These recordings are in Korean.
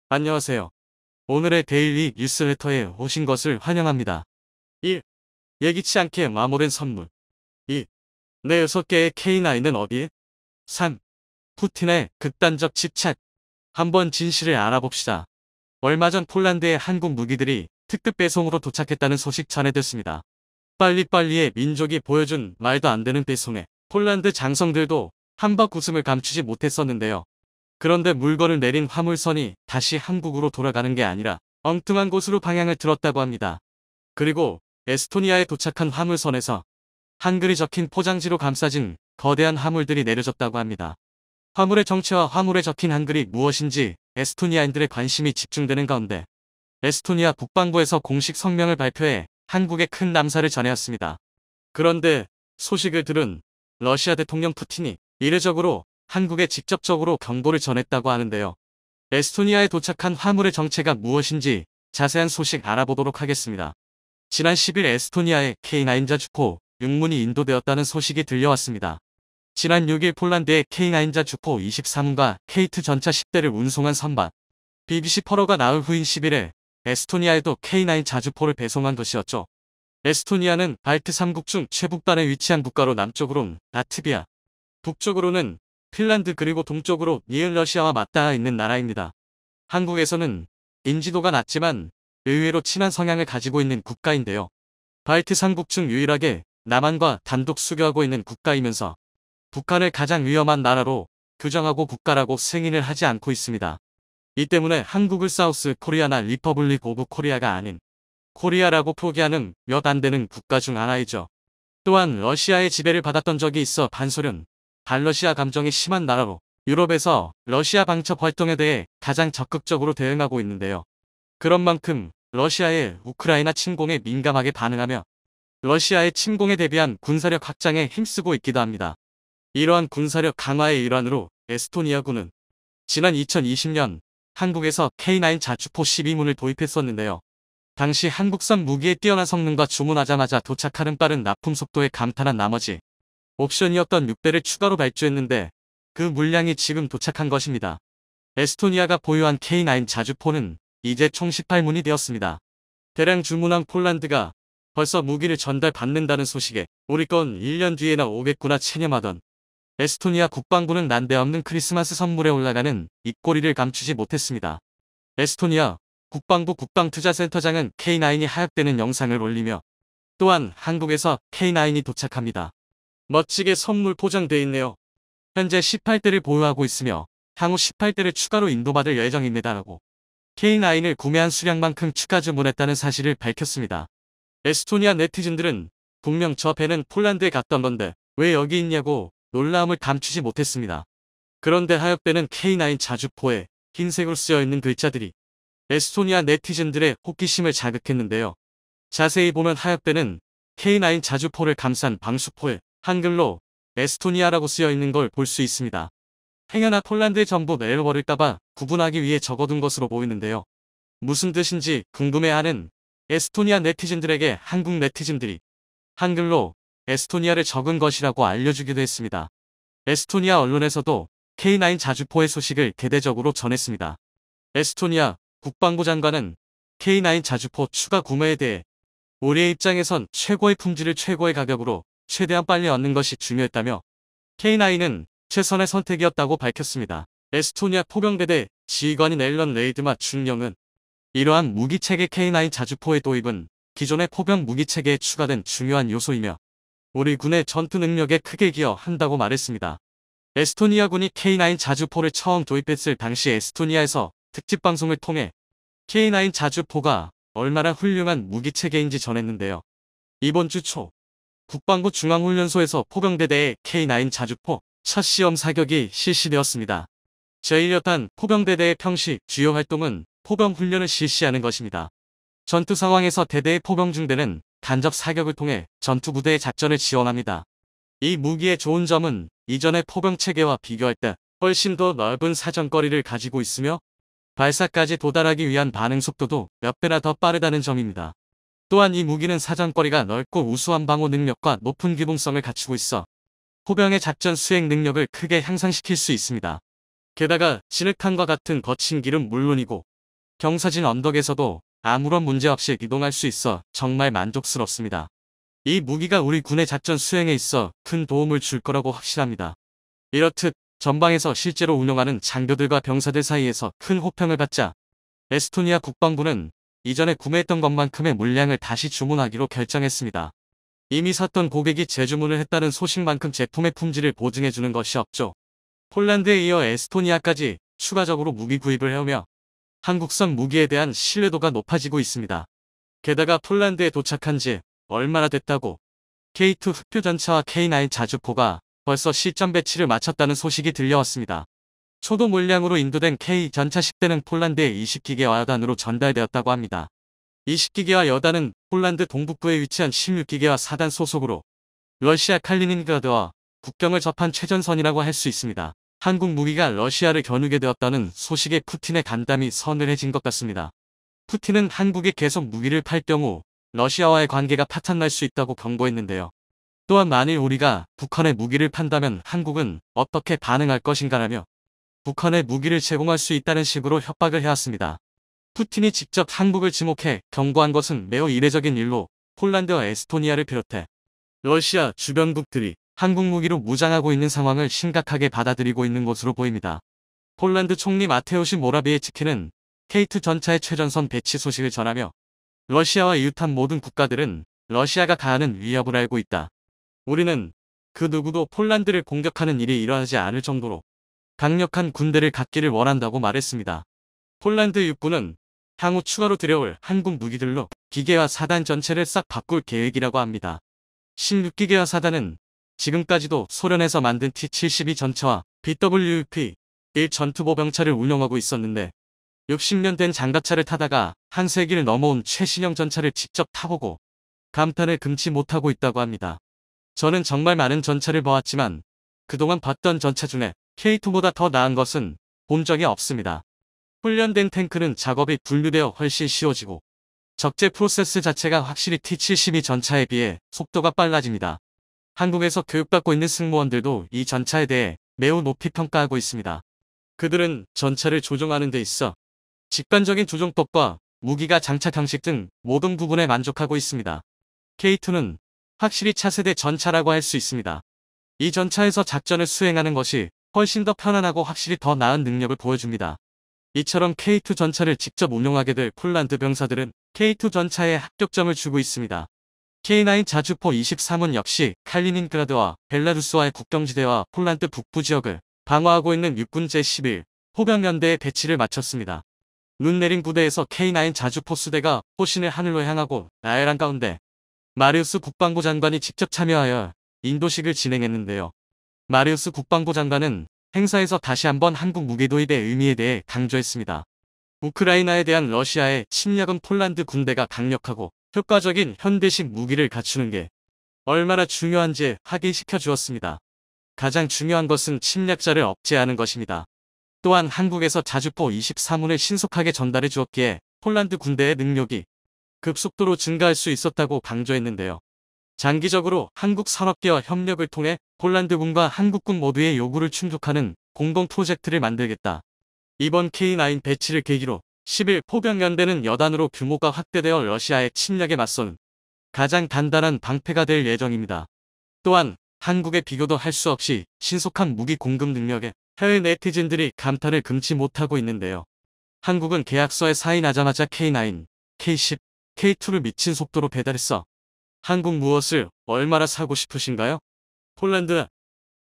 안녕하세요. 오늘의 데일리 뉴스레터에 오신 것을 환영합니다. 1. 예기치 않게 마모된 선물. 2. 내 6개의 K9은 어디에? 3. 푸틴의 극단적 집착. 한번 진실을 알아봅시다. 얼마 전 폴란드에 한국 무기들이 특급 배송으로 도착했다는 소식 전해졌습니다. 빨리빨리의 민족이 보여준 말도 안 되는 배송에 폴란드 장성들도 한박 웃음을 감추지 못했었는데요. 그런데 물건을 내린 화물선이 다시 한국으로 돌아가는 게 아니라 엉뚱한 곳으로 방향을 틀었다고 합니다. 그리고 에스토니아에 도착한 화물선에서 한글이 적힌 포장지로 감싸진 거대한 화물들이 내려졌다고 합니다. 화물의 정체와 화물에 적힌 한글이 무엇인지 에스토니아인들의 관심이 집중되는 가운데 에스토니아 국방부에서 공식 성명을 발표해 한국에 큰 남사를 전해왔습니다. 그런데 소식을 들은 러시아 대통령 푸틴이 이례적으로 한국에 직접적으로 경고를 전했다고 하는데요. 에스토니아에 도착한 화물의 정체가 무엇인지 자세한 소식 알아보도록 하겠습니다. 지난 10일 에스토니아에 K9 자주포 6문이 인도되었다는 소식이 들려왔습니다. 지난 6일 폴란드에 K9 자주포 23과 K2 전차 10대를 운송한 선박 BBC 퍼러가 나흘 후인 10일에 에스토니아에도 K9 자주포를 배송한 것이었죠. 에스토니아는 발트 3국 중 최북단에 위치한 국가로 남쪽으로는 라트비아, 북쪽으로는 핀란드 그리고 동쪽으로 니은 러시아와 맞닿아 있는 나라입니다. 한국에서는 인지도가 낮지만 의외로 친한 성향을 가지고 있는 국가인데요. 발트 3국 중 유일하게 남한과 단독 수교하고 있는 국가이면서 북한을 가장 위험한 나라로 규정하고 국가라고 승인을 하지 않고 있습니다. 이 때문에 한국을 사우스 코리아나 리퍼블릭 오브 코리아가 아닌 코리아라고 표기하는 몇 안 되는 국가 중 하나이죠. 또한 러시아의 지배를 받았던 적이 있어 반소련, 반러시아 감정이 심한 나라로 유럽에서 러시아 방첩 활동에 대해 가장 적극적으로 대응하고 있는데요. 그런 만큼 러시아의 우크라이나 침공에 민감하게 반응하며 러시아의 침공에 대비한 군사력 확장에 힘쓰고 있기도 합니다. 이러한 군사력 강화의 일환으로 에스토니아군은 지난 2020년 한국에서 K9 자주포 12문을 도입했었는데요. 당시 한국산 무기의 뛰어난 성능과 주문하자마자 도착하는 빠른 납품 속도에 감탄한 나머지 옵션이었던 6대를 추가로 발주했는데 그 물량이 지금 도착한 것입니다. 에스토니아가 보유한 K9 자주포는 이제 총 18문이 되었습니다. 대량 주문한 폴란드가 벌써 무기를 전달받는다는 소식에 우리 건 1년 뒤에나 오겠구나 체념하던 에스토니아 국방부는 난데없는 크리스마스 선물에 올라가는 입꼬리를 감추지 못했습니다. 에스토니아 국방부 국방투자센터장은 K9이 하역되는 영상을 올리며 또한 한국에서 K9이 도착합니다. 멋지게 선물 포장돼 있네요. 현재 18대를 보유하고 있으며 향후 18대를 추가로 인도받을 예정입니다라고 K9을 구매한 수량만큼 추가 주문했다는 사실을 밝혔습니다. 에스토니아 네티즌들은 분명 저 배는 폴란드에 갔던 건데 왜 여기 있냐고 놀라움을 감추지 못했습니다. 그런데 하역되는 K9 자주포에 흰색으로 쓰여있는 글자들이 에스토니아 네티즌들의 호기심을 자극했는데요. 자세히 보면 하역되는 K9 자주포를 감싼 방수포에 한글로 에스토니아라고 쓰여있는 걸 볼 수 있습니다. 행여나 폴란드의 전부 내려버릴까봐 구분하기 위해 적어둔 것으로 보이는데요. 무슨 뜻인지 궁금해하는 에스토니아 네티즌들에게 한국 네티즌들이 한글로 에스토니아를 적은 것이라고 알려주기도 했습니다. 에스토니아 언론에서도 K9 자주포의 소식을 대대적으로 전했습니다. 에스토니아 국방부 장관은 K9 자주포 추가 구매에 대해 우리의 입장에선 최고의 품질을 최고의 가격으로 최대한 빨리 얻는 것이 중요했다며 K9은 최선의 선택이었다고 밝혔습니다. 에스토니아 포병대대 지휘관인 앨런 레이드마 중령은 이러한 무기체계 K9 자주포의 도입은 기존의 포병 무기체계에 추가된 중요한 요소이며 우리 군의 전투 능력에 크게 기여한다고 말했습니다. 에스토니아군이 K9 자주포를 처음 도입했을 당시 에스토니아에서 특집 방송을 통해 K9 자주포가 얼마나 훌륭한 무기체계인지 전했는데요. 이번 주 초 국방부 중앙훈련소에서 포병대대의 K9 자주포 첫 시험 사격이 실시되었습니다. 제1여단 포병대대의 평시 주요 활동은 포병 훈련을 실시하는 것입니다. 전투 상황에서 대대의 포병중대는 간접 사격을 통해 전투부대의 작전을 지원합니다. 이 무기의 좋은 점은 이전의 포병 체계와 비교할 때 훨씬 더 넓은 사정거리를 가지고 있으며 발사까지 도달하기 위한 반응 속도도 몇 배나 더 빠르다는 점입니다. 또한 이 무기는 사정거리가 넓고 우수한 방호 능력과 높은 기동성을 갖추고 있어 포병의 작전 수행 능력을 크게 향상시킬 수 있습니다. 게다가 진흙탕과 같은 거친 길은 물론이고 경사진 언덕에서도 아무런 문제 없이 이동할 수 있어 정말 만족스럽습니다. 이 무기가 우리 군의 작전 수행에 있어 큰 도움을 줄 거라고 확신합니다. 이렇듯 전방에서 실제로 운용하는 장교들과 병사들 사이에서 큰 호평을 받자 에스토니아 국방부는 이전에 구매했던 것만큼의 물량을 다시 주문하기로 결정했습니다. 이미 샀던 고객이 재주문을 했다는 소식만큼 제품의 품질을 보증해주는 것이 없죠. 폴란드에 이어 에스토니아까지 추가적으로 무기 구입을 해오며 한국산 무기에 대한 신뢰도가 높아지고 있습니다. 게다가 폴란드에 도착한 지 얼마나 됐다고 K2 흑표전차와 K9 자주포가 벌써 시점 배치를 마쳤다는 소식이 들려왔습니다. 초도 물량으로 인도된 K 전차 10대는 폴란드의 20기계와 여단으로 전달되었다고 합니다. 20기계와 여단은 폴란드 동북부에 위치한 16기계와 사단 소속으로 러시아 칼리닌그라드와 국경을 접한 최전선이라고 할 수 있습니다. 한국 무기가 러시아를 겨누게 되었다는 소식에 푸틴의 간담이 서늘해진 것 같습니다. 푸틴은 한국에 계속 무기를 팔 경우 러시아와의 관계가 파탄날 수 있다고 경고했는데요. 또한 만일 우리가 북한에 무기를 판다면 한국은 어떻게 반응할 것인가라며 북한에 무기를 제공할 수 있다는 식으로 협박을 해왔습니다. 푸틴이 직접 한국을 지목해 경고한 것은 매우 이례적인 일로 폴란드와 에스토니아를 비롯해 러시아 주변국들이 한국 무기로 무장하고 있는 상황을 심각하게 받아들이고 있는 것으로 보입니다. 폴란드 총리 마테우시 모라비에츠키는 K2 전차의 최전선 배치 소식을 전하며 러시아와 이웃한 모든 국가들은 러시아가 가하는 위협을 알고 있다. 우리는 그 누구도 폴란드를 공격하는 일이 일어나지 않을 정도로 강력한 군대를 갖기를 원한다고 말했습니다. 폴란드 육군은 향후 추가로 들여올 한국 무기들로 기계와 사단 전체를 싹 바꿀 계획이라고 합니다. 16기계와 사단은 지금까지도 소련에서 만든 T-72 전차와 BWP-1 전투보병차를 운용하고 있었는데 60년 된 장갑차를 타다가 한 세기를 넘어온 최신형 전차를 직접 타보고 감탄을 금치 못하고 있다고 합니다. 저는 정말 많은 전차를 보았지만 그동안 봤던 전차 중에 K2보다 더 나은 것은 본 적이 없습니다. 훈련된 탱크는 작업이 분류되어 훨씬 쉬워지고 적재 프로세스 자체가 확실히 T-72 전차에 비해 속도가 빨라집니다. 한국에서 교육받고 있는 승무원들도 이 전차에 대해 매우 높이 평가하고 있습니다. 그들은 전차를 조종하는 데 있어 직관적인 조종법과 무기가 장착 형식 등 모든 부분에 만족하고 있습니다. K2는 확실히 차세대 전차라고 할 수 있습니다. 이 전차에서 작전을 수행하는 것이 훨씬 더 편안하고 확실히 더 나은 능력을 보여줍니다. 이처럼 K2 전차를 직접 운용하게 될 폴란드 병사들은 K2 전차에 합격점을 주고 있습니다. K9 자주포 23은 역시 칼리닌그라드와 벨라루스와의 국경지대와 폴란드 북부 지역을 방어하고 있는 육군 제11 포병연대에 배치를 마쳤습니다. 눈 내린 부대에서 K9 자주포 수대가 포신을 하늘로 향하고 나열한 가운데 마리우스 국방부 장관이 직접 참여하여 인도식을 진행했는데요. 마리우스 국방부 장관은 행사에서 다시 한번 한국 무기 도입의 의미에 대해 강조했습니다. 우크라이나에 대한 러시아의 침략은 폴란드 군대가 강력하고 효과적인 현대식 무기를 갖추는 게 얼마나 중요한지 확인시켜 주었습니다. 가장 중요한 것은 침략자를 억제하는 것입니다. 또한 한국에서 자주포 23문을 신속하게 전달해 주었기에 폴란드 군대의 능력이 급속도로 증가할 수 있었다고 강조했는데요. 장기적으로 한국 산업계와 협력을 통해 폴란드군과 한국군 모두의 요구를 충족하는 공동 프로젝트를 만들겠다. 이번 K9 배치를 계기로 11 포병연대는 여단으로 규모가 확대되어 러시아의 침략에 맞서는 가장 단단한 방패가 될 예정입니다. 또한 한국의 비교도 할 수 없이 신속한 무기 공급 능력에 해외 네티즌들이 감탄을 금치 못하고 있는데요. 한국은 계약서에 사인하자마자 K9, K10, K2를 미친 속도로 배달했어. 한국 무엇을 얼마나 사고 싶으신가요? 폴란드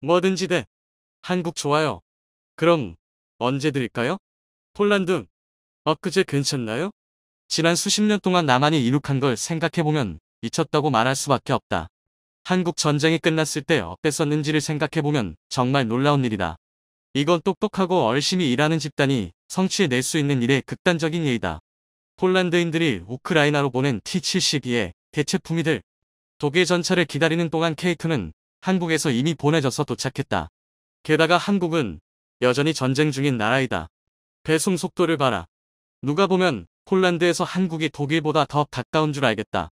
뭐든지 돼. 한국 좋아요. 그럼 언제 드릴까요? 폴란드 엊그제 괜찮나요? 지난 수십 년 동안 남한이 이룩한 걸 생각해보면 미쳤다고 말할 수밖에 없다. 한국 전쟁이 끝났을 때 어땠었는지를 생각해보면 정말 놀라운 일이다. 이건 똑똑하고 열심히 일하는 집단이 성취해낼 수 있는 일의 극단적인 예이다. 폴란드인들이 우크라이나로 보낸 T-72의 대체품이들 독일 전차를 기다리는 동안 K2는 한국에서 이미 보내져서 도착했다. 게다가 한국은 여전히 전쟁 중인 나라이다. 배송 속도를 봐라. 누가 보면 폴란드에서 한국이 독일보다 더 가까운 줄 알겠다.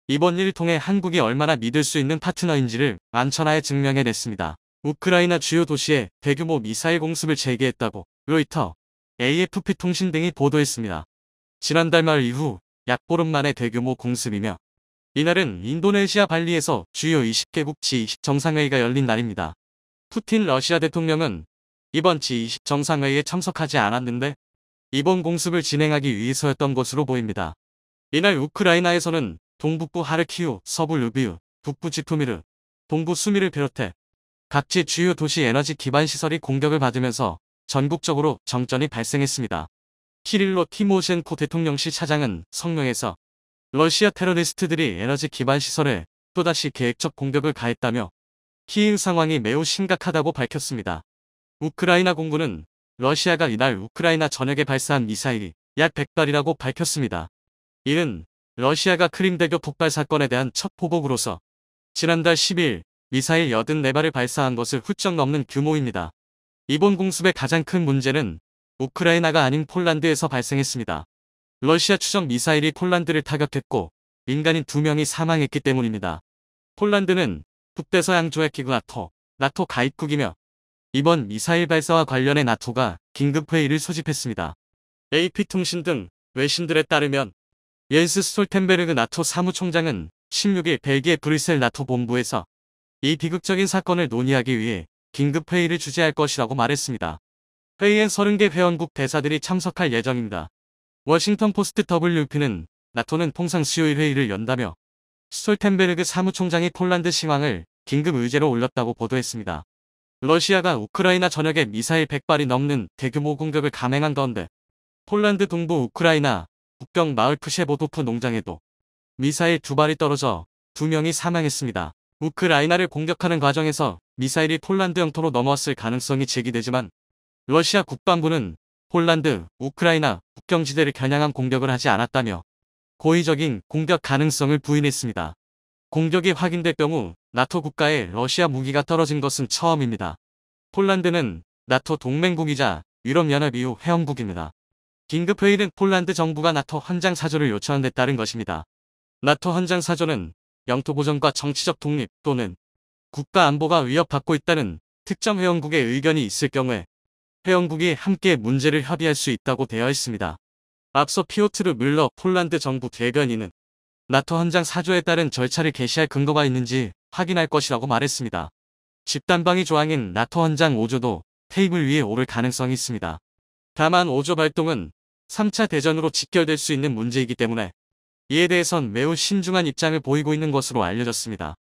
이번 일을 통해 한국이 얼마나 믿을 수 있는 파트너인지를 만천하에 증명해냈습니다. 우크라이나 주요 도시에 대규모 미사일 공습을 재개했다고 로이터, AFP 통신 등이 보도했습니다. 지난달 말 이후 약 보름 만에 대규모 공습이며 이날은 인도네시아 발리에서 주요 20개국 G20 정상회의가 열린 날입니다. 푸틴 러시아 대통령은 이번 G20 정상회의에 참석하지 않았는데 이번 공습을 진행하기 위해서였던 것으로 보입니다. 이날 우크라이나에서는 동북부 하르키우, 서부 르비우, 북부 지토미르, 동부 수미를 비롯해 각지 주요 도시 에너지 기반 시설이 공격을 받으면서 전국적으로 정전이 발생했습니다. 키릴로 티모셴코 대통령실 차장은 성명에서 러시아 테러리스트들이 에너지 기반 시설에 또다시 계획적 공격을 가했다며 키이우 상황이 매우 심각하다고 밝혔습니다. 우크라이나 공군은 러시아가 이날 우크라이나 전역에 발사한 미사일이 약 100발이라고 밝혔습니다. 이는 러시아가 크림대교 폭발 사건에 대한 첫 보복으로서 지난달 10일 미사일 84발을 발사한 것을 훌쩍 넘는 규모입니다. 이번 공습의 가장 큰 문제는 우크라이나가 아닌 폴란드에서 발생했습니다. 러시아 추정 미사일이 폴란드를 타격했고 민간인 2명이 사망했기 때문입니다. 폴란드는 북대서양 조약기구 나토 가입국이며 이번 미사일 발사와 관련해 나토가 긴급회의를 소집했습니다. AP통신 등 외신들에 따르면 옌스 스톨텐베르그 나토 사무총장은 16일 벨기에 브뤼셀 나토 본부에서 이 비극적인 사건을 논의하기 위해 긴급회의를 주재할 것이라고 말했습니다. 회의엔 30개 회원국 대사들이 참석할 예정입니다. 워싱턴 포스트 WP는 나토는 통상 수요일 회의를 연다며 스톨텐베르그 사무총장이 폴란드 상황을 긴급 의제로 올렸다고 보도했습니다. 러시아가 우크라이나 전역에 미사일 100발이 넘는 대규모 공격을 감행한 가운데 폴란드 동부 우크라이나 국경 마을 프셰보도프 농장에도 미사일 2발이 떨어져 2명이 사망했습니다. 우크라이나를 공격하는 과정에서 미사일이 폴란드 영토로 넘어왔을 가능성이 제기되지만 러시아 국방부는 폴란드, 우크라이나 국경지대를 겨냥한 공격을 하지 않았다며 고의적인 공격 가능성을 부인했습니다. 공격이 확인될 경우 나토 국가에 러시아 무기가 떨어진 것은 처음입니다. 폴란드는 나토 동맹국이자 유럽연합 EU 회원국입니다. 긴급회의는 폴란드 정부가 나토 헌장 사조를 요청한 데 따른 것입니다. 나토 헌장 사조는 영토 보전과 정치적 독립 또는 국가 안보가 위협받고 있다는 특정 회원국의 의견이 있을 경우에 회원국이 함께 문제를 협의할 수 있다고 되어 있습니다. 앞서 피오트르 뮬러 폴란드 정부 대변인은 나토 헌장 사조에 따른 절차를 개시할 근거가 있는지 확인할 것이라고 말했습니다. 집단방위 조항인 나토 헌장 5조도 테이블 위에 오를 가능성이 있습니다. 다만 5조 발동은 3차 대전으로 직결될 수 있는 문제이기 때문에 이에 대해선 매우 신중한 입장을 보이고 있는 것으로 알려졌습니다.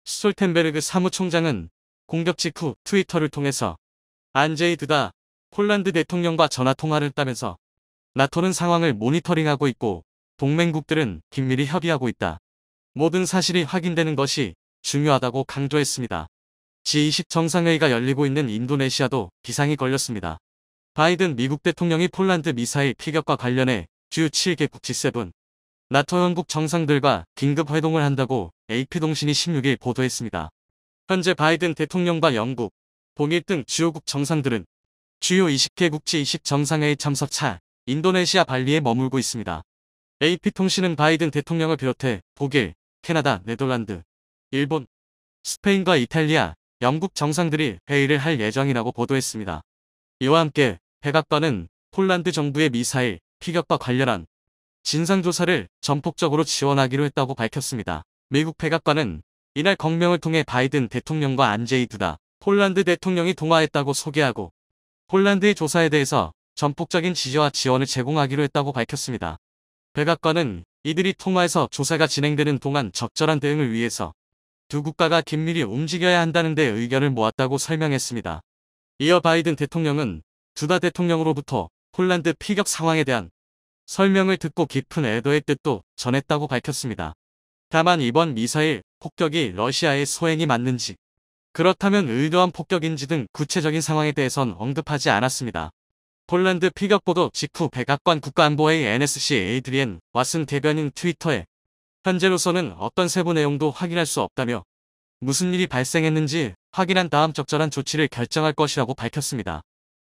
스톨텐베르그 사무총장은 공격 직후 트위터를 통해서 안제이 드다 폴란드 대통령과 전화통화를 했다면서 나토는 상황을 모니터링하고 있고 동맹국들은 긴밀히 협의하고 있다. 모든 사실이 확인되는 것이 중요하다고 강조했습니다. G20 정상회의가 열리고 있는 인도네시아도 비상이 걸렸습니다. 바이든 미국 대통령이 폴란드 미사일 피격과 관련해 주요 7개국 G7 나토 회원국 정상들과 긴급 회동을 한다고 AP통신이 16일 보도했습니다. 현재 바이든 대통령과 영국, 독일 등 주요국 정상들은 주요 20개국 G20 정상회의 참석차 인도네시아 발리에 머물고 있습니다. AP통신은 바이든 대통령을 비롯해 독일, 캐나다, 네덜란드, 일본, 스페인과 이탈리아, 영국 정상들이 회의를 할 예정이라고 보도했습니다. 이와 함께 백악관은 폴란드 정부의 미사일 피격과 관련한 진상조사를 전폭적으로 지원하기로 했다고 밝혔습니다. 미국 백악관은 이날 성명을 통해 바이든 대통령과 안제이 두다 폴란드 대통령이 통화했다고 소개하고 폴란드의 조사에 대해서 전폭적인 지지와 지원을 제공하기로 했다고 밝혔습니다. 백악관은 이들이 통화에서 조사가 진행되는 동안 적절한 대응을 위해서 두 국가가 긴밀히 움직여야 한다는 데 의견을 모았다고 설명했습니다. 이어 바이든 대통령은 두다 대통령으로부터 폴란드 피격 상황에 대한 설명을 듣고 깊은 애도의 뜻도 전했다고 밝혔습니다. 다만 이번 미사일 폭격이 러시아의 소행이 맞는지 그렇다면 의도한 폭격인지 등 구체적인 상황에 대해선 언급하지 않았습니다. 폴란드 피격 보도 직후 백악관 국가안보회의 NSC 에이드리엔 왓슨 대변인 트위터에 현재로서는 어떤 세부 내용도 확인할 수 없다며 무슨 일이 발생했는지 확인한 다음 적절한 조치를 결정할 것이라고 밝혔습니다.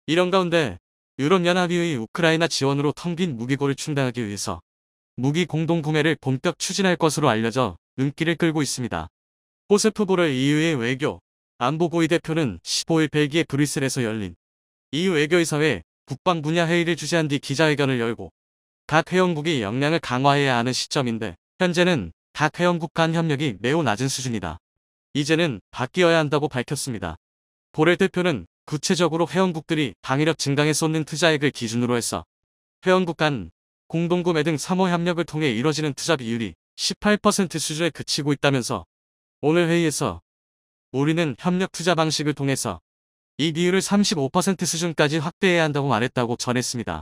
이런 가운데 유럽연합의 우크라이나 지원으로 텅 빈 무기고를 충당하기 위해서 무기 공동구매를 본격 추진할 것으로 알려져 눈길을 끌고 있습니다. 호세프 보렐 EU의 외교, 안보고위 대표는 15일 벨기에 브뤼셀에서 열린 EU 외교이사회 국방 분야 회의를 주재한 뒤 기자회견을 열고 각 회원국이 역량을 강화해야 하는 시점인데 현재는 각 회원국 간 협력이 매우 낮은 수준이다. 이제는 바뀌어야 한다고 밝혔습니다. 보렐 대표는 구체적으로 회원국들이 방위력 증강에 쏟는 투자액을 기준으로 해서 회원국 간 공동구매 등 상호 협력을 통해 이뤄지는 투자 비율이 18% 수준에 그치고 있다면서 오늘 회의에서 우리는 협력 투자 방식을 통해서 이 비율을 35% 수준까지 확대해야 한다고 말했다고 전했습니다.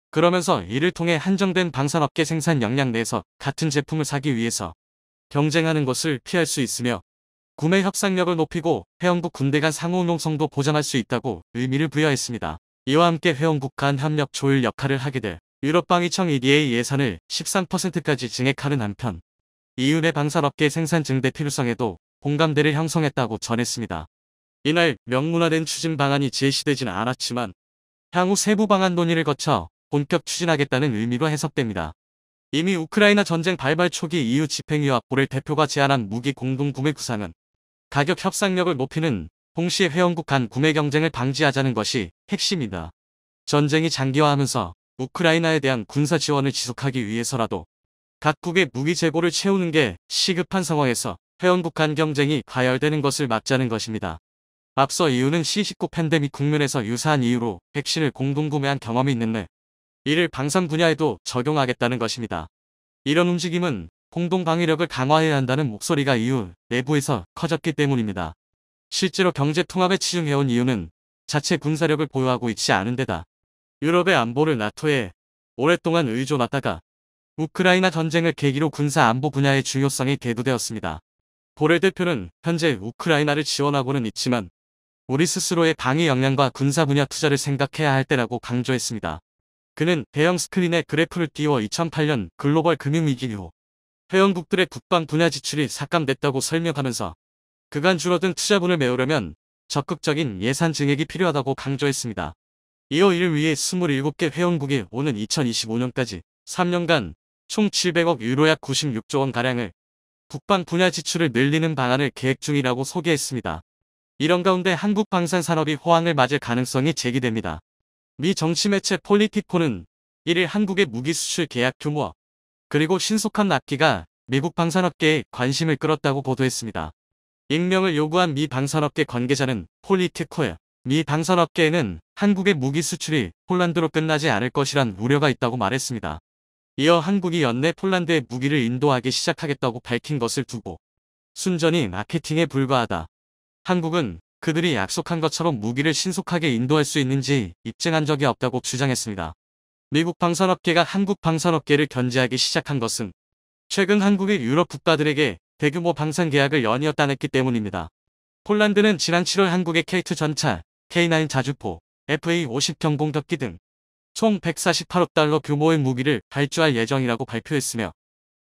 그러면서 이를 통해 한정된 방산업계 생산 역량 내에서 같은 제품을 사기 위해서 경쟁하는 것을 피할 수 있으며 구매 협상력을 높이고 회원국 군대 간 상호 운용성도 보장할 수 있다고 의미를 부여했습니다. 이와 함께 회원국 간 협력 조율 역할을 하게 될 유럽방위청 EDA 예산을 13%까지 증액하는 한편 EU 내 방산업계 생산 증대 필요성에도 공감대를 형성했다고 전했습니다. 이날 명문화된 추진 방안이 제시되지는 않았지만 향후 세부 방안 논의를 거쳐 본격 추진하겠다는 의미로 해석됩니다. 이미 우크라이나 전쟁 발발 초기 EU 집행위와 보렐 대표가 제안한 무기 공동구매 구상은 가격 협상력을 높이는 동시에 회원국 간 구매 경쟁을 방지하자는 것이 핵심이다. 전쟁이 장기화하면서 우크라이나에 대한 군사 지원을 지속하기 위해서라도 각국의 무기 재고를 채우는 게 시급한 상황에서 회원국 간 경쟁이 가열되는 것을 막자는 것입니다. 앞서 EU는 C19 팬데믹 국면에서 유사한 이유로 백신을 공동구매한 경험이 있는데 이를 방산 분야에도 적용하겠다는 것입니다. 이런 움직임은 공동방위력을 강화해야 한다는 목소리가 EU 내부에서 커졌기 때문입니다. 실제로 경제통합에 치중해온 EU는 자체 군사력을 보유하고 있지 않은 데다 유럽의 안보를 나토에 오랫동안 의존하다가 우크라이나 전쟁을 계기로 군사 안보 분야의 중요성이 대두되었습니다. 보렐 대표는 현재 우크라이나를 지원하고는 있지만 우리 스스로의 방위 역량과 군사 분야 투자를 생각해야 할 때라고 강조했습니다. 그는 대형 스크린에 그래프를 띄워 2008년 글로벌 금융위기 이후 회원국들의 국방 분야 지출이 삭감됐다고 설명하면서 그간 줄어든 투자분을 메우려면 적극적인 예산 증액이 필요하다고 강조했습니다. 이어 이를 위해 27개 회원국이 오는 2025년까지 3년간 총 700억 유로 약 96조 원가량을 국방 분야 지출을 늘리는 방안을 계획 중이라고 소개했습니다. 이런 가운데 한국 방산산업이 호황을 맞을 가능성이 제기됩니다. 미 정치 매체 폴리티코는 1일 한국의 무기 수출 계약 규모와 그리고 신속한 납기가 미국 방산업계에 관심을 끌었다고 보도했습니다. 익명을 요구한 미 방산업계 관계자는 폴리티코에 미 방산업계에는 한국의 무기 수출이 폴란드로 끝나지 않을 것이란 우려가 있다고 말했습니다. 이어 한국이 연내 폴란드에 무기를 인도하기 시작하겠다고 밝힌 것을 두고 순전히 마케팅에 불과하다. 한국은 그들이 약속한 것처럼 무기를 신속하게 인도할 수 있는지 입증한 적이 없다고 주장했습니다. 미국 방산업계가 한국 방산업계를 견제하기 시작한 것은 최근 한국의 유럽 국가들에게 대규모 방산 계약을 연이어 따냈기 때문입니다. 폴란드는 지난 7월 한국의 K2 전차, K9 자주포, FA-50 경공격기 등 총 148억 달러 규모의 무기를 발주할 예정이라고 발표했으며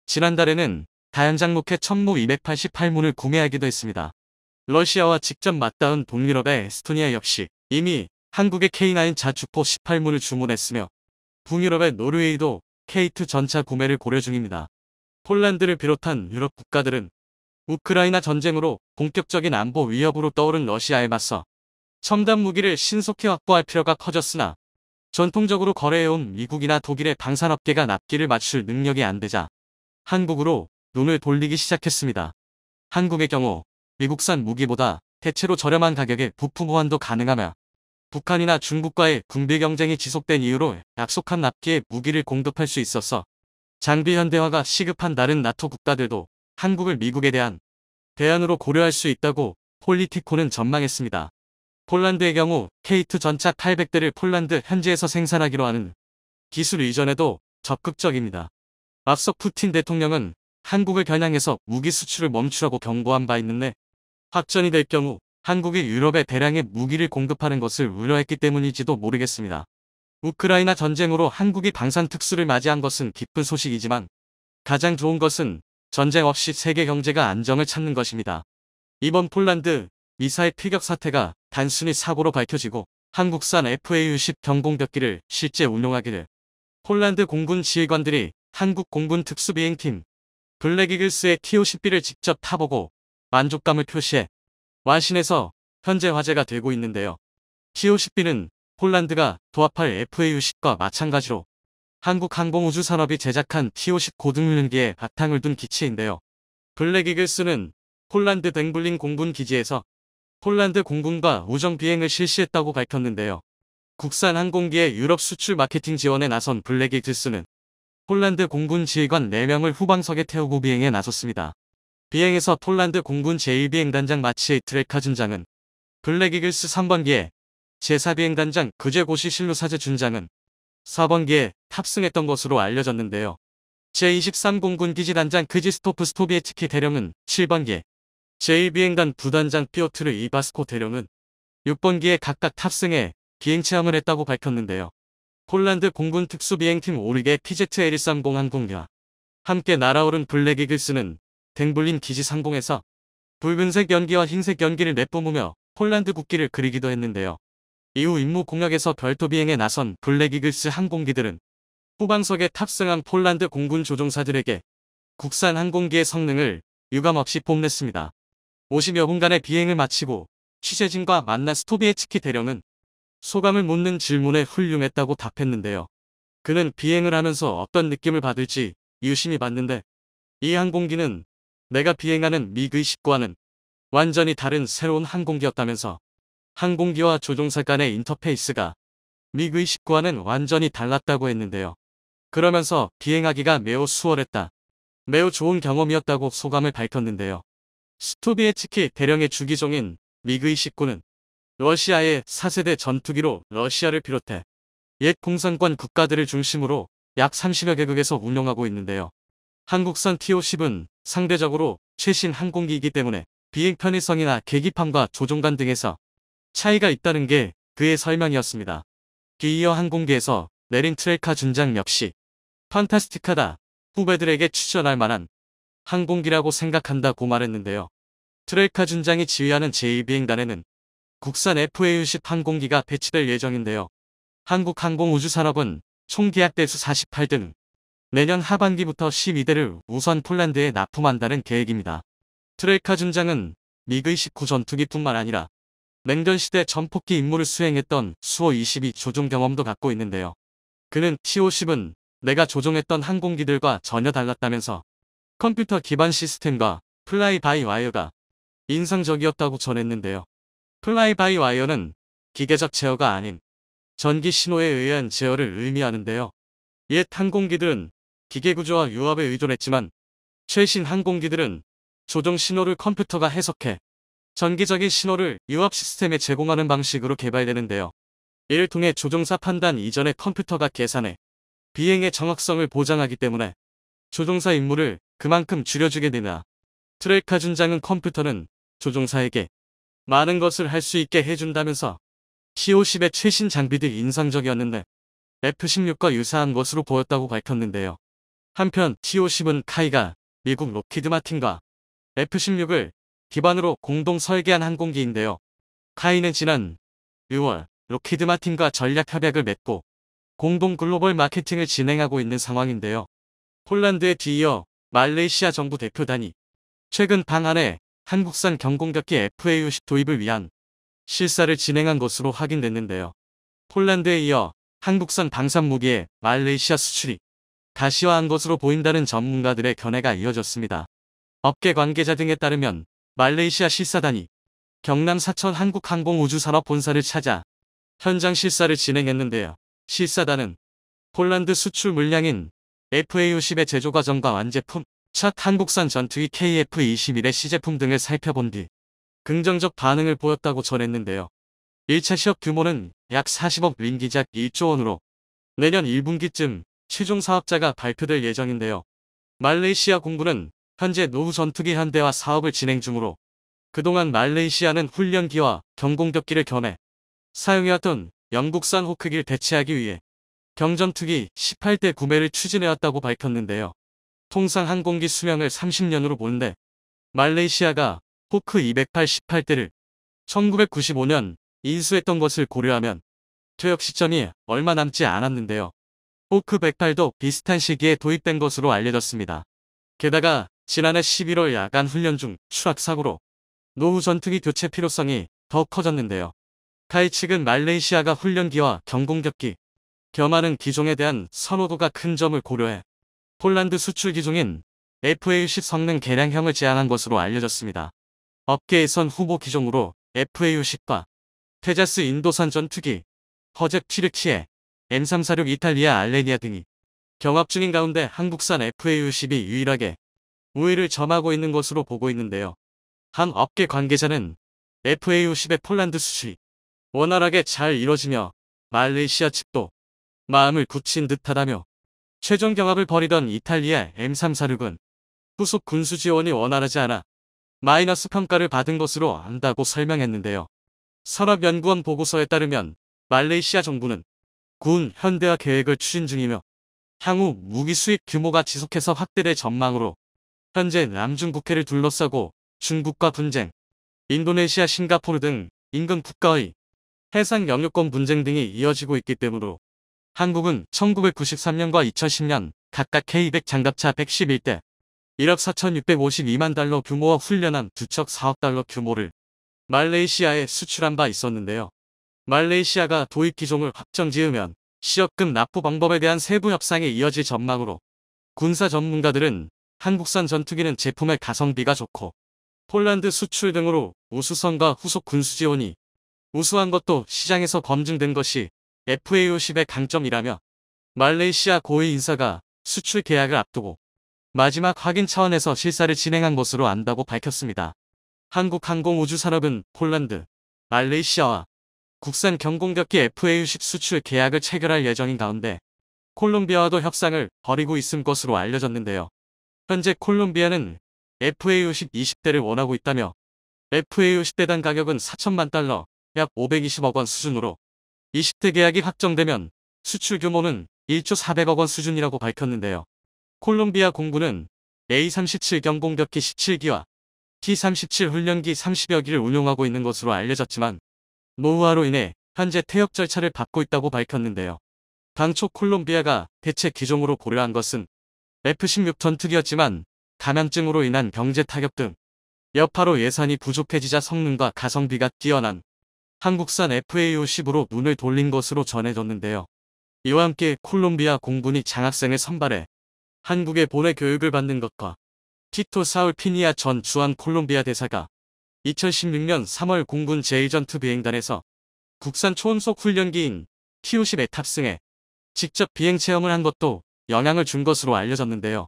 지난달에는 다연장 로켓 천무 288문을 구매하기도 했습니다. 러시아와 직접 맞닿은 동유럽의 에스토니아 역시 이미 한국의 K9 자주포 18문을 주문했으며 북유럽의 노르웨이도 K2 전차 구매를 고려 중입니다. 폴란드를 비롯한 유럽 국가들은 우크라이나 전쟁으로 본격적인 안보 위협으로 떠오른 러시아에 맞서 첨단 무기를 신속히 확보할 필요가 커졌으나 전통적으로 거래해온 미국이나 독일의 방산업계가 납기를 맞출 능력이 안 되자 한국으로 눈을 돌리기 시작했습니다. 한국의 경우 미국산 무기보다 대체로 저렴한 가격에 부품 호환도 가능하며 북한이나 중국과의 군비 경쟁이 지속된 이유로 약속한 납기에 무기를 공급할 수 있어서 장비 현대화가 시급한 다른 나토 국가들도 한국을 미국에 대한 대안으로 고려할 수 있다고 폴리티코는 전망했습니다. 폴란드의 경우 K2 전차 800대를 폴란드 현지에서 생산하기로 하는 기술 이전에도 적극적입니다. 앞서 푸틴 대통령은 한국을 겨냥해서 무기 수출을 멈추라고 경고한 바 있는데 확전이 될 경우 한국이 유럽에 대량의 무기를 공급하는 것을 우려했기 때문일지도 모르겠습니다. 우크라이나 전쟁으로 한국이 방산 특수를 맞이한 것은 기쁜 소식이지만 가장 좋은 것은 전쟁 없이 세계 경제가 안정을 찾는 것입니다. 이번 폴란드 미사일 피격 사태가 단순히 사고로 밝혀지고 한국산 FA-50 경공격기를 실제 운용하게 될 폴란드 공군 지휘관들이 한국 공군 특수비행팀 블랙이글스의 T-50B를 직접 타보고 만족감을 표시해 완신해서 현재 화제가 되고 있는데요. T-50B는 폴란드가 도합할 FA-50과 마찬가지로 한국항공우주산업이 제작한 T-50 고등훈련기에 바탕을 둔 기체인데요. 블랙 이글스는 폴란드 댕블린 공군 기지에서 폴란드 공군과 우정 비행을 실시했다고 밝혔는데요. 국산 항공기의 유럽 수출 마케팅 지원에 나선 블랙 이글스는 폴란드 공군 지휘관 4명을 후방석에 태우고 비행에 나섰습니다. 비행에서 폴란드 공군 제1비행단장 마치에이 트레카 준장은 블랙 이글스 3번기에 제4비행단장 그제고시 실루사제 준장은 4번기에 탑승했던 것으로 알려졌는데요. 제23 공군 기지단장 크지스토프 스토비에츠키 대령은 7번기에 제1비행단 부단장 피오트르 이바스코 대령은 6번기에 각각 탑승해 비행체험을 했다고 밝혔는데요. 폴란드 공군 특수비행팀 오르게 PZ-L130 항공기와 함께 날아오른 블랙 이글스는 댕블린 기지 상공에서 붉은색 연기와 흰색 연기를 내뿜으며 폴란드 국기를 그리기도 했는데요. 이후 임무 공역에서 별도 비행에 나선 블랙 이글스 항공기들은 후방석에 탑승한 폴란드 공군 조종사들에게 국산 항공기의 성능을 유감없이 뽐냈습니다. 50여 분간의 비행을 마치고 취재진과 만난 스토비에츠키 대령은 소감을 묻는 질문에 훌륭했다고 답했는데요. 그는 비행을 하면서 어떤 느낌을 받을지 유심히 봤는데 이 항공기는 내가 비행하는 미그-29와는 완전히 다른 새로운 항공기였다면서 항공기와 조종사 간의 인터페이스가 미그-29와는 완전히 달랐다고 했는데요. 그러면서 비행하기가 매우 수월했다. 매우 좋은 경험이었다고 소감을 밝혔는데요. 스토비에츠키 대령의 주기종인 미그-29는 러시아의 4세대 전투기로 러시아를 비롯해 옛 공산권 국가들을 중심으로 약 30여 개국에서 운용하고 있는데요. 한국산 T-50은 상대적으로 최신 항공기이기 때문에 비행 편의성이나 계기판과 조종관 등에서 차이가 있다는 게 그의 설명이었습니다. 뒤이어 항공기에서 내린 트레카 준장 역시 판타스틱하다. 후배들에게 추천할 만한 항공기라고 생각한다고 말했는데요. 트레카 준장이 지휘하는 제2비행단에는 국산 FA-60 항공기가 배치될 예정인데요. 한국항공우주산업은 총 계약 대수 48등, 내년 하반기부터 12대를 우선 폴란드에 납품한다는 계획입니다. 트레카 준장은 미그-29 전투기뿐만 아니라 냉전시대 전폭기 임무를 수행했던 수호-22 조종 경험도 갖고 있는데요. 그는 T-50은 내가 조종했던 항공기들과 전혀 달랐다면서 컴퓨터 기반 시스템과 플라이 바이 와이어가 인상적이었다고 전했는데요. 플라이 바이 와이어는 기계적 제어가 아닌 전기 신호에 의한 제어를 의미하는데요. 옛 항공기들은 기계 구조와 유압에 의존했지만 최신 항공기들은 조종 신호를 컴퓨터가 해석해 전기적인 신호를 유압 시스템에 제공하는 방식으로 개발되는데요. 이를 통해 조종사 판단 이전에 컴퓨터가 계산해 비행의 정확성을 보장하기 때문에 조종사 임무를 그만큼 줄여주게 되나. 트레카 준장은 컴퓨터는 조종사에게 많은 것을 할 수 있게 해준다면서 T-50의 최신 장비들이 인상적이었는데 F-16과 유사한 것으로 보였다고 밝혔는데요. 한편 T-50은 카이가 미국 록히드 마틴과 F-16을 기반으로 공동 설계한 항공기인데요. 카이는 지난 6월 록히드 마틴과 전략 협약을 맺고 공동 글로벌 마케팅을 진행하고 있는 상황인데요. 폴란드에 뒤이어 말레이시아 정부 대표단이 최근 방한해 한국산 경공격기 FA-60 도입을 위한 실사를 진행한 것으로 확인됐는데요. 폴란드에 이어 한국산 방산무기의 말레이시아 수출이 가시화한 것으로 보인다는 전문가들의 견해가 이어졌습니다. 업계 관계자 등에 따르면 말레이시아 실사단이 경남 사천 한국항공우주산업 본사를 찾아 현장 실사를 진행했는데요. 실사단은 폴란드 수출 물량인 FA-50의 제조 과정과 완제품, 첫 한국산 전투기 KF-21의 시제품 등을 살펴본 뒤 긍정적 반응을 보였다고 전했는데요. 1차 시업 규모는 약 40억 링기작 1조 원으로 내년 1분기쯤 최종 사업자가 발표될 예정인데요. 말레이시아 공군은 현재 노후 전투기 한 대와 사업을 진행 중으로 그동안 말레이시아는 훈련기와 경공격기를 견해 사용해왔던 영국산 호크기를 대체하기 위해 경전투기 18대 구매를 추진해왔다고 밝혔는데요. 통상 항공기 수명을 30년으로 보는데 말레이시아가 호크 208 18대를 1995년 인수했던 것을 고려하면 퇴역 시점이 얼마 남지 않았는데요. 호크 108도 비슷한 시기에 도입된 것으로 알려졌습니다. 게다가 지난해 11월 야간 훈련 중 추락사고로 노후 전투기 교체 필요성이 더 커졌는데요. 카이 측은 말레이시아가 훈련기와 경공격기, 겸하는 기종에 대한 선호도가 큰 점을 고려해 폴란드 수출 기종인 FA60 성능 개량형을 제안한 것으로 알려졌습니다. 업계에선 후보 기종으로 FA60과 테자스 인도산 전투기, 허젯 튀르키예, M346 이탈리아 알레니아 등이 경합 중인 가운데 한국산 FA60이 유일하게 우위를 점하고 있는 것으로 보고 있는데요. 한 업계 관계자는 FA60의 폴란드 수출이 원활하게 잘 이뤄지며 말레이시아 측도 마음을 굳힌 듯하다며 최종 경합을 벌이던 이탈리아 M346은 후속 군수 지원이 원활하지 않아 마이너스 평가를 받은 것으로 안다고 설명했는데요. 산업연구원 보고서에 따르면 말레이시아 정부는 군 현대화 계획을 추진 중이며 향후 무기 수입 규모가 지속해서 확대될 전망으로 현재 남중국해를 둘러싸고 중국과 분쟁, 인도네시아, 싱가포르 등 인근 국가의 해상 영유권 분쟁 등이 이어지고 있기 때문으로 한국은 1993년과 2010년 각각 K200 장갑차 111대 1억 4,652만 달러 규모와 훈련함 2척 4억 달러 규모를 말레이시아에 수출한 바 있었는데요. 말레이시아가 도입 기종을 확정 지으면 시업금 납부 방법에 대한 세부 협상이 이어질 전망으로 군사 전문가들은 한국산 전투기는 제품의 가성비가 좋고 폴란드 수출 등으로 우수성과 후속 군수 지원이 우수한 것도 시장에서 검증된 것이 FA50의 강점이라며 말레이시아 고위 인사가 수출 계약을 앞두고 마지막 확인 차원에서 실사를 진행한 것으로 안다고 밝혔습니다. 한국항공우주산업은 폴란드, 말레이시아와 국산 경공격기 FA60 수출 계약을 체결할 예정인 가운데 콜롬비아와도 협상을 벌이고 있을 것으로 알려졌는데요. 현재 콜롬비아는 FA60 20대를 원하고 있다며 FA60대당 가격은 4천만 달러, 약 520억 원 수준으로 20대 계약이 확정되면 수출 규모는 1조 400억 원 수준이라고 밝혔는데요. 콜롬비아 공군은 A-37 경공격기 17기와 T-37 훈련기 30여 기를 운용하고 있는 것으로 알려졌지만 노후화로 인해 현재 퇴역 절차를 밟고 있다고 밝혔는데요. 당초 콜롬비아가 대체 기종으로 고려한 것은 F-16 전투기였지만 감염증으로 인한 경제 타격 등 여파로 예산이 부족해지자 성능과 가성비가 뛰어난 한국산 FA50으로 눈을 돌린 것으로 전해졌는데요. 이와 함께 콜롬비아 공군이 장학생을 선발해 한국에 보내 교육을 받는 것과 티토 사울 피니아 전 주한 콜롬비아 대사가 2016년 3월 공군 제1전투 비행단에서 국산 초음속 훈련기인 T-50에 탑승해 직접 비행 체험을 한 것도 영향을 준 것으로 알려졌는데요.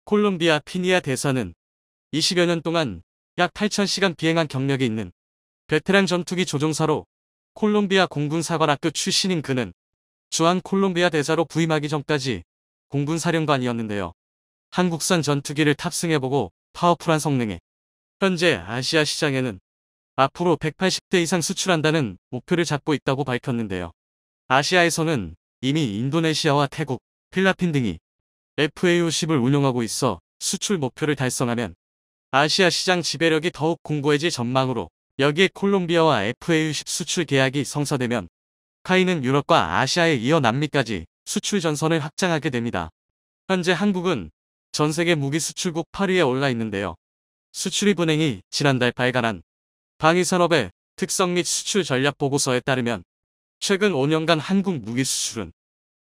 콜롬비아 피니아 대사는 20여 년 동안 약 8,000시간 비행한 경력이 있는 베테랑 전투기 조종사로 콜롬비아 공군 사관학교 출신인 그는 주한 콜롬비아 대사로 부임하기 전까지 공군 사령관이었는데요. 한국산 전투기를 탑승해보고 파워풀한 성능에 현재 아시아 시장에는 앞으로 180대 이상 수출한다는 목표를 잡고 있다고 밝혔는데요. 아시아에서는 이미 인도네시아와 태국, 필리핀 등이 FA50을 운용하고 있어 수출 목표를 달성하면 아시아 시장 지배력이 더욱 공고해질 전망으로 여기에 콜롬비아와 FA50 수출 계약이 성사되면 카이는 유럽과 아시아에 이어 남미까지 수출 전선을 확장하게 됩니다. 현재 한국은 전세계 무기 수출국 8위에 올라 있는데요. 수출입은행이 지난달 발간한 방위산업의 특성 및 수출 전략 보고서에 따르면 최근 5년간 한국 무기 수출은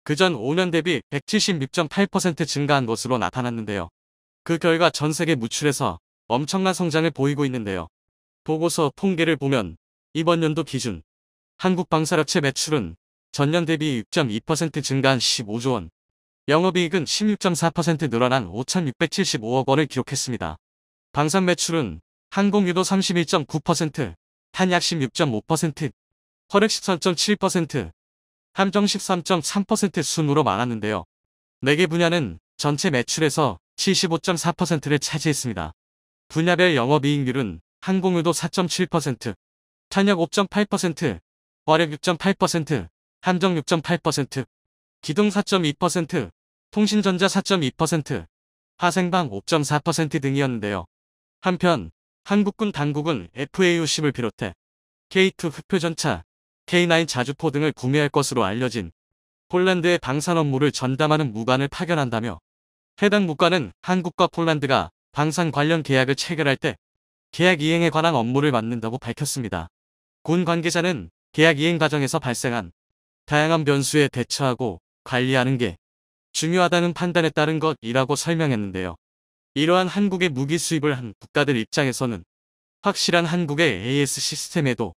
그전 5년 대비 176.8% 증가한 것으로 나타났는데요. 그 결과 전세계 무출에서 엄청난 성장을 보이고 있는데요. 보고서 통계를 보면 이번 연도 기준 한국 방산업체 매출은 전년 대비 6.2% 증가한 15조 원, 영업이익은 16.4% 늘어난 5,675억 원을 기록했습니다. 방산 매출은 항공유도 31.9%, 탄약 16.5%, 화력 13.7%, 함정 13.3% 순으로 많았는데요. 4개 분야는 전체 매출에서 75.4%를 차지했습니다. 분야별 영업이익률은 항공유도 4.7%, 탄약 5.8%, 화력 6.8%, 함정 6.8%, 기동 4.2%, 통신전자 4.2%, 화생방 5.4% 등이었는데요. 한편 한국군 당국은 FA50을 비롯해 K2 흑표전차, K9 자주포 등을 구매할 것으로 알려진 폴란드의 방산 업무를 전담하는 무관을 파견한다며 해당 무관은 한국과 폴란드가 방산 관련 계약을 체결할 때 계약 이행에 관한 업무를 맡는다고 밝혔습니다. 군 관계자는 계약 이행 과정에서 발생한 다양한 변수에 대처하고 관리하는 게 중요하다는 판단에 따른 것이라고 설명했는데요. 이러한 한국의 무기 수입을 한 국가들 입장에서는 확실한 한국의 AS 시스템에도